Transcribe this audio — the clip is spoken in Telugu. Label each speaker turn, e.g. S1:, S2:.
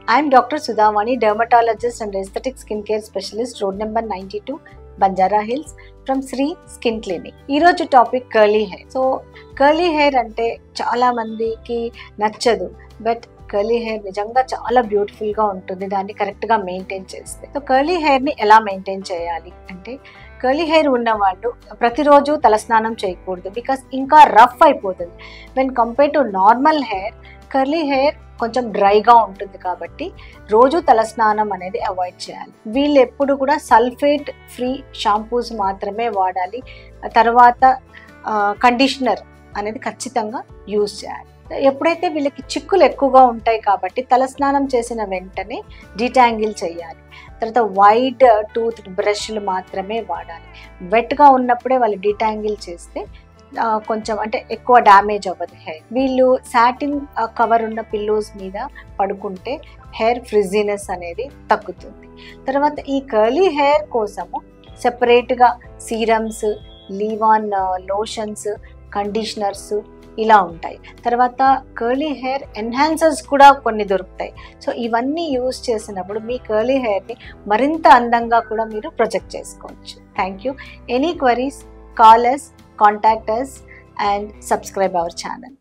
S1: I'm Dr. Sudhavani, dermatologist and aesthetic skincare specialist, road number 92, Banjara Hills, from Sri Skin Clinic. ఈ రోజు topic curly hair. So curly hair అంటే చాలా మందికి నచ్చదు, బట్ కర్లీ హెయిర్ నిజంగా చాలా బ్యూటిఫుల్గా ఉంటుంది దాన్ని కరెక్ట్గా మెయింటైన్ చేస్తే. సో కర్లీ హెయిర్ని ఎలా మెయింటైన్ చేయాలి అంటే, కర్లీ హెయిర్ ఉన్నవాళ్ళు ప్రతిరోజు తలస్నానం చేయకూడదు, బికాస్ ఇంకా రఫ్ అయిపోతుంది. When compare to normal hair, curly hair కొంచెం డ్రైగా ఉంటుంది కాబట్టి రోజు తలస్నానం అనేది అవాయిడ్ చేయాలి. వీళ్ళు ఎప్పుడు కూడా సల్ఫేట్ ఫ్రీ షాంపూస్ మాత్రమే వాడాలి. తర్వాత కండిషనర్ అనేది ఖచ్చితంగా యూజ్ చేయాలి. ఎప్పుడైతే వీళ్ళకి చిక్కులు ఎక్కువగా ఉంటాయి కాబట్టి తలస్నానం చేసిన వెంటనే డీటాంగిల్ చేయాలి. తర్వాత వైడ్ టూత్ బ్రష్లు మాత్రమే వాడాలి. వెట్గా ఉన్నప్పుడే వాళ్ళు డీటాంగిల్ చేస్తే కొంచెం అంటే ఎక్కువ డ్యామేజ్ అవ్వదు హెయిర్. వీళ్ళు సాటిన్ కవర్ ఉన్న పిల్లోస్ మీద పడుకుంటే హెయిర్ ఫ్రిజీనెస్ అనేది తగ్గుతుంది. తర్వాత ఈ కర్లీ హెయిర్ కోసము సెపరేట్గా సీరమ్స్, లీవాన్ లోషన్స్, కండిషనర్స్ ఇలా ఉంటాయి. తర్వాత కర్లీ హెయిర్ ఎన్హాన్సర్స్ కూడా కొన్ని దొరుకుతాయి. సో ఇవన్నీ యూజ్ చేసినప్పుడు మీ కర్లీ హెయిర్ని మరింత అందంగా కూడా మీరు ప్రొజెక్ట్ చేసుకోవచ్చు. Thank you. Any queries, call us, contact us and subscribe our channel.